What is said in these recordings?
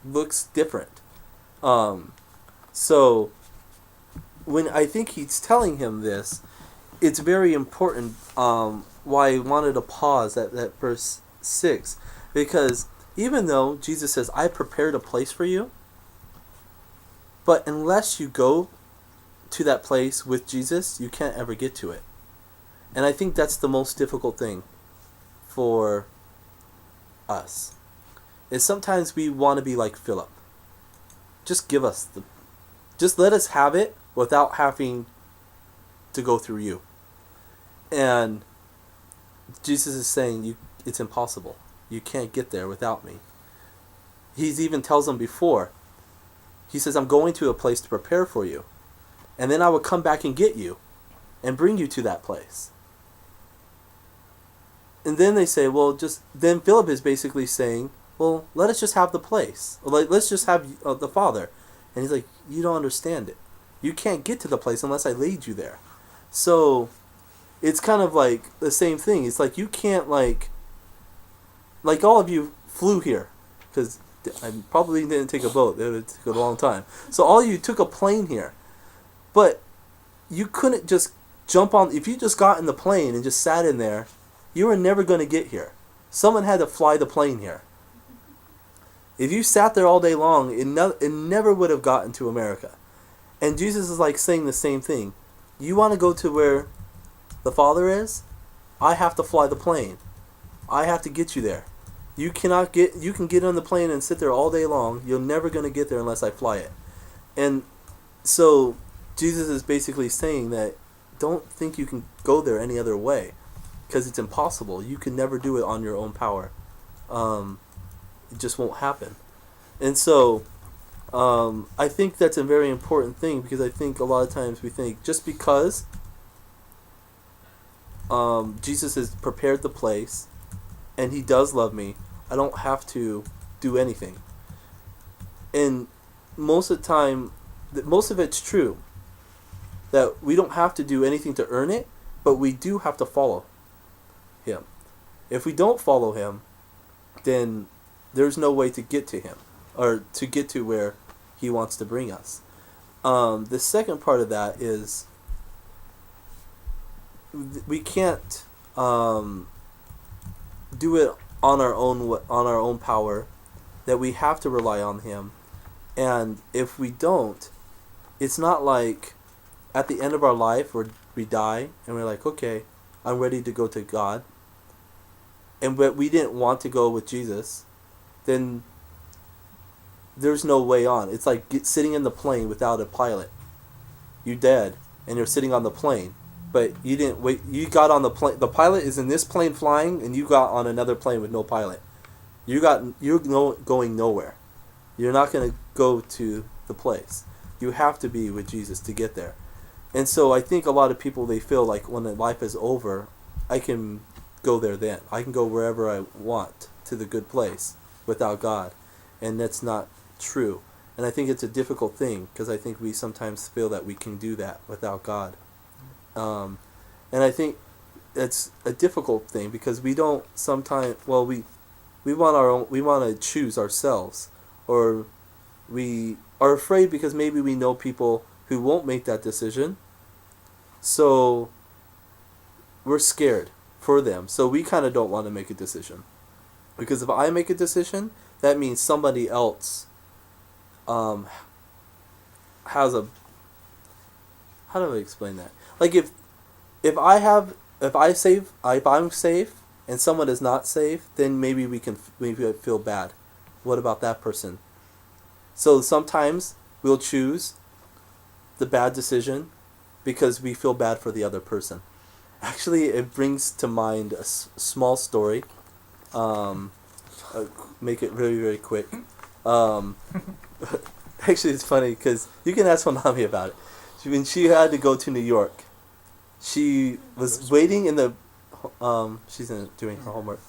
looks different. So when I think he's telling him this, it's very important why I wanted to pause at that verse 6. Because even though Jesus says, I prepared a place for you, but unless you go to that place with Jesus, you can't ever get to it. And I think that's the most difficult thing for us. Is sometimes we want to be like Philip. Just give us just let us have it without having to go through you. And Jesus is saying it's impossible. You can't get there without me. He even tells them before. He says, I'm going to a place to prepare for you. And then I will come back and get you and bring you to that place. And then they say, then Philip is basically saying, well, let us just have the place. Let's just have the Father. And he's like, you don't understand it. You can't get to the place unless I lead you there. So it's kind of like the same thing. It's like you can't like all of you flew here. Because I probably didn't take a boat. It would take a long time. So all of you took a plane here. But you couldn't just jump on. If you just got in the plane and just sat in there, you were never going to get here. Someone had to fly the plane here. If you sat there all day long, it never would have gotten to America. And Jesus is like saying the same thing. You want to go to where the Father is? I have to fly the plane. I have to get you there. You can get on the plane and sit there all day long. You're never going to get there unless I fly it. And so Jesus is basically saying that don't think you can go there any other way, because it's impossible. You can never do it on your own power. It just won't happen. And so I think that's a very important thing, because I think a lot of times we think just because Jesus has prepared the place and he does love me, I don't have to do anything. And most of the time, most of it's true, that we don't have to do anything to earn it, but we do have to follow him. If we don't follow him, then there's no way to get to him, or to get to where he wants to bring us. The second part of that is we can't do it on our own power, that we have to rely on him. And if we don't, it's not like at the end of our life where we die and we're like, okay, I'm ready to go to God, but we didn't want to go with Jesus, then there's no way on. It's like sitting in the plane without a pilot. You're dead and you're sitting on the plane, but you didn't wait. You got on the plane. The pilot is in this plane flying, and you got on another plane with no pilot. You're going nowhere. You're not going to go to the place. You have to be with Jesus to get there. And so I think a lot of people, they feel like when life is over, I can go there then. I can go wherever I want to the good place without God. And that's not true. And I think it's a difficult thing, because I think we sometimes feel that we can do that without God. And I think it's a difficult thing, because we don't sometimes, we want to choose ourselves, or we are afraid because maybe we know people who won't make that decision, so we're scared for them. So we kind of don't want to make a decision, because if I make a decision, that means somebody else has a, how do I explain that? Like if I'm safe and someone is not safe, then maybe we feel bad. What about that person? So sometimes we'll choose the bad decision because we feel bad for the other person. Actually, it brings to mind a small story. Make it very, very quick. Actually, it's funny because you can ask Manami about it. When she had to go to New York, she was waiting in the... she's doing her homework.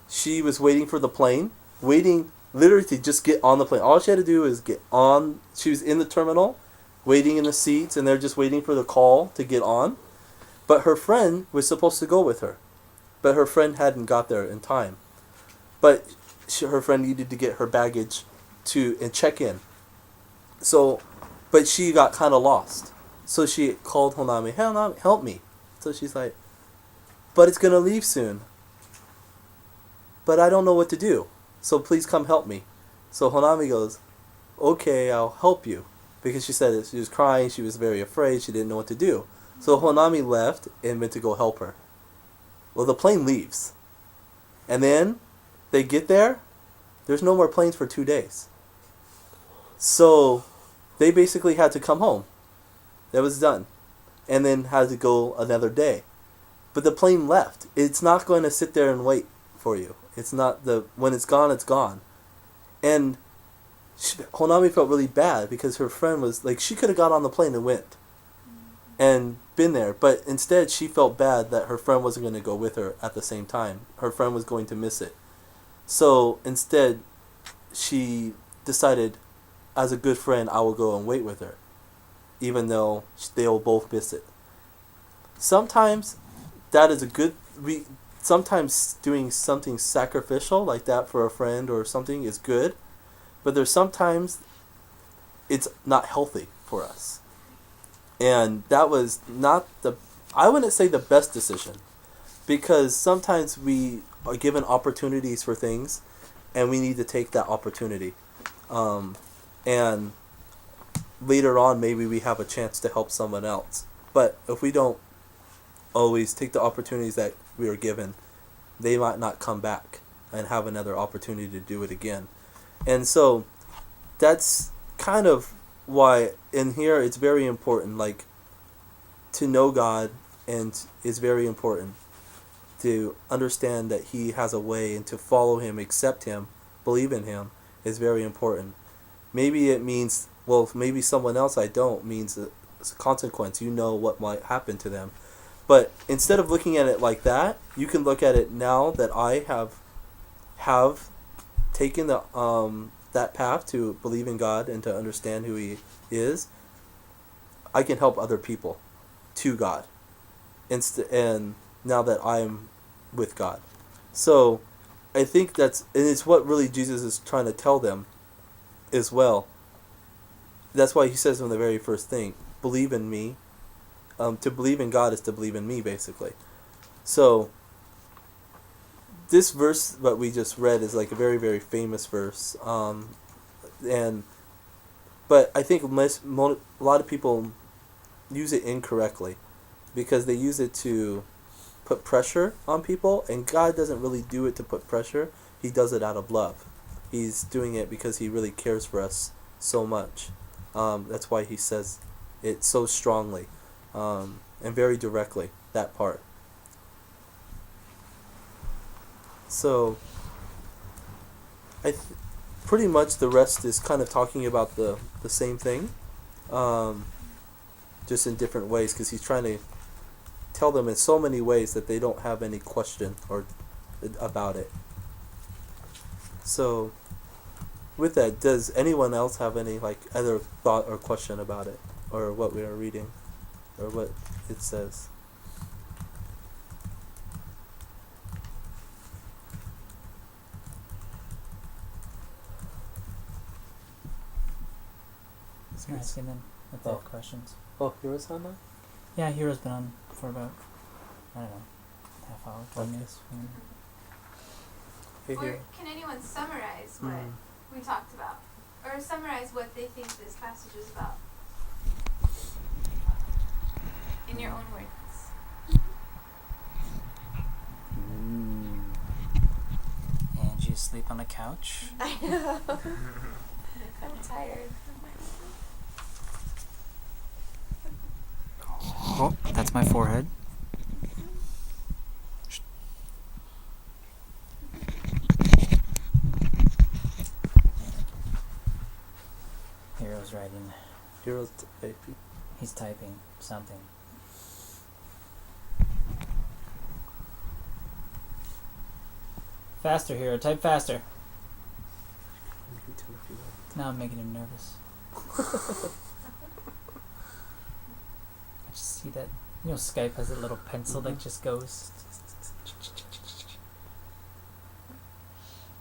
She was waiting for the plane, waiting literally to just get on the plane. All she had to do is get on. She was in the terminal, waiting in the seats, and they're just waiting for the call to get on. But her friend was supposed to go with her, but her friend hadn't got there in time. But her friend needed to get her baggage and check in. So, but she got kind of lost. So she called Honami, "Hey, Honami, help me." So she's like, "But it's gonna leave soon. But I don't know what to do. So please come help me." So Honami goes, "Okay, I'll help you." Because she said it, she was crying, she was very afraid, she didn't know what to do. So Honami left and went to go help her. Well, the plane leaves. And then they get there, there's no more planes for 2 days. So they basically had to come home. That was done. And then had to go another day. But the plane left. It's not going to sit there and wait for you. It's not when it's gone, it's gone. And Honami felt really bad because her friend was like, she could have got on the plane and went and been there, but instead she felt bad that her friend wasn't going to go with her at the same time. Her friend was going to miss it. So instead she decided, as a good friend, I will go and wait with her, even though they will both miss it. Sometimes that is a good... Sometimes doing something sacrificial like that for a friend or something is good, but there's sometimes it's not healthy for us. And that was not I wouldn't say the best decision, because sometimes we are given opportunities for things and we need to take that opportunity. And later on maybe we have a chance to help someone else. But if we don't always take the opportunities that we are given, they might not come back and have another opportunity to do it again. And so that's kind of why in here it's very important, like, to know God, and it's very important to understand that He has a way, and to follow Him, accept Him, believe in Him is very important. Maybe it means, well, maybe someone else I don't means it's a consequence. You know what might happen to them. But instead of looking at it like that, you can look at it now that I have taken that path to believe in God and to understand who He is. I can help other people to God, and now that I'm with God. So I think and it's what really Jesus is trying to tell them as well. That's why He says from the very first thing, believe in me. To believe in God is to believe in me, basically. So this verse that we just read is like a very, very famous verse. But I think a lot of people use it incorrectly, because they use it to put pressure on people, and God doesn't really do it to put pressure. He does it out of love. He's doing it because He really cares for us so much. That's why He says it so strongly. And very directly, that part. So, pretty much the rest is kind of talking about the same thing, just in different ways, because He's trying to tell them in so many ways that they don't have any question or about it. So, with that, does anyone else have any other thought or question about it, or what we are reading? Or what it says? I'm asking them if they have questions. Oh, Hero's on that? Yeah, Hero's been on for about, I don't know, half hour, 20 minutes. Hey, Or Hero. can anyone summarize what we talked about? Or summarize what they think this passage is about? In your own words. Angie asleep on the couch. I know. I'm tired. Oh, that's my forehead. Hero's writing. Hero's typing. He's typing something. Faster, Hero. Type faster. Now I'm making him nervous. I just see that. You know, Skype has a little pencil that just goes.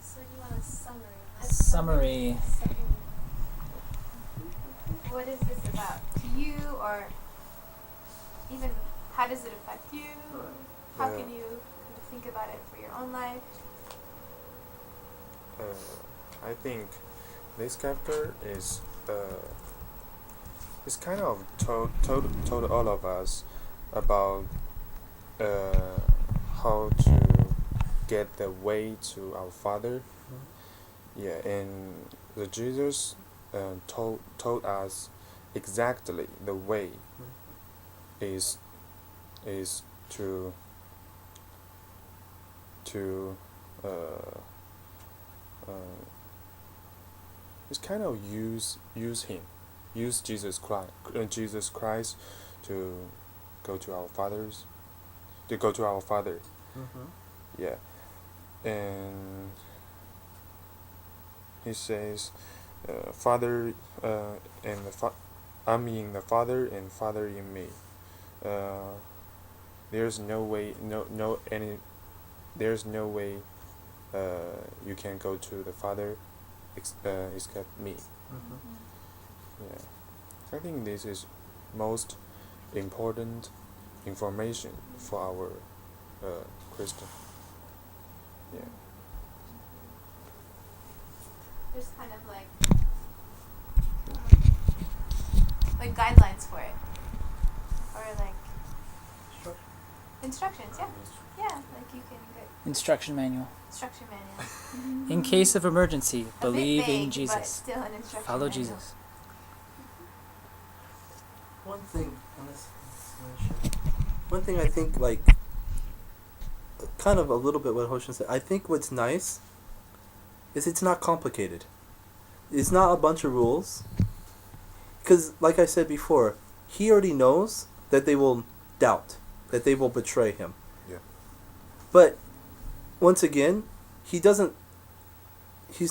So you want to summary. What is this about to you, or even how does it affect you, or how Yeah. can you kind of think about it for your own life? I think this chapter is kind of told all of us about how to get the way to our Father. Yeah, and the Jesus told us exactly the way is to uh, uh, it's kind of use him, use Jesus Christ to go to our fathers, to go to our Father. Mm-hmm. Yeah, and he says, Father, and I'm in the Father and Father in me. Uh, there's no way, there's no way you can go to the Father except me. Mm-hmm. Yeah, I think this is most important information for our Christian. Yeah. There's kind of like guidelines for it, or like instructions. Yeah, like you can get Instruction manual. instruction manual. In case of emergency, A bit believe vague, in but Jesus. still an instruction Follow manual. Jesus. One thing I think, like, kind of a little bit what Hoshin said, I think what's nice is it's not complicated. It's not a bunch of rules. Because, like I said before, he already knows that they will doubt, that they will betray him. Yeah. But, once again, he's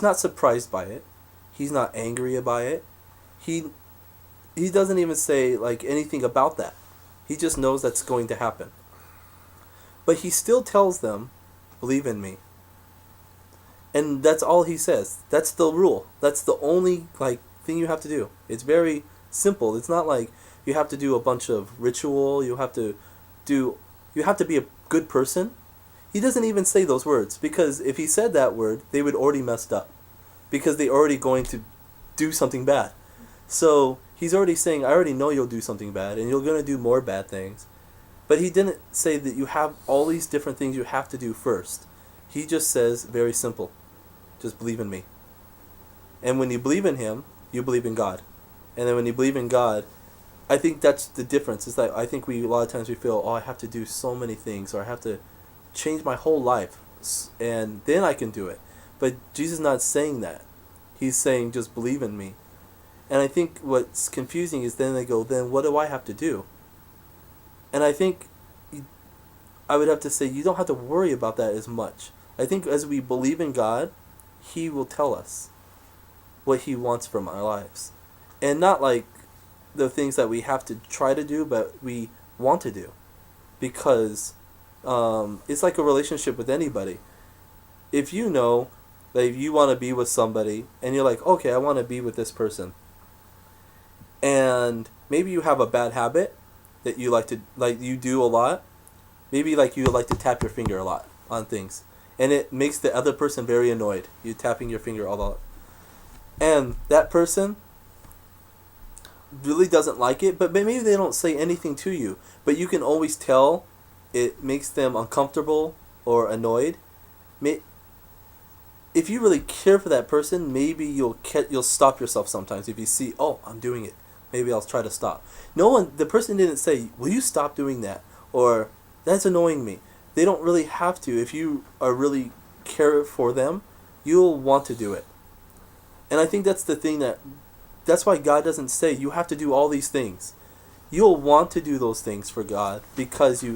not surprised by it. He's not angry by it. He doesn't even say, like, anything about that. He just knows that's going to happen. But he still tells them, believe in me. And that's all he says. That's the rule. That's the only, like, thing you have to do. It's very simple. It's not like you have to do a bunch of ritual. You have to be a good person. He doesn't even say those words, because if he said that word, they would already messed up, because they're already going to do something bad. So he's already saying, I already know you'll do something bad, and you're going to do more bad things. But he didn't say that you have all these different things you have to do first. He just says, very simple, just believe in me. And when you believe in him, you believe in God. And then when you believe in God, I think that's the difference. It's like, I think a lot of times we feel, I have to do so many things, or I have to change my whole life, and then I can do it. But Jesus is not saying that. He's saying, just believe in me. And I think what's confusing is then they go, then what do I have to do? And I think I would have to say, you don't have to worry about that as much. I think as we believe in God, he will tell us what he wants from our lives. And not like the things that we have to try to do, but we want to do. Because it's like a relationship with anybody. If you know that if you want to be with somebody, and you're like, okay, I want to be with this person, and maybe you have a bad habit that you you do a lot. Maybe like you like to tap your finger a lot on things, and it makes the other person very annoyed. You tapping your finger a lot, and that person really doesn't like it. But maybe they don't say anything to you, but you can always tell it makes them uncomfortable or annoyed. If you really care for that person, maybe you'll stop yourself sometimes. If you see, I'm doing it, maybe I'll try to stop. The person didn't say, will you stop doing that? Or, that's annoying me. They don't really have to. If you are really care for them, you'll want to do it. And I think that's the thing that's why God doesn't say you have to do all these things. You'll want to do those things for God because you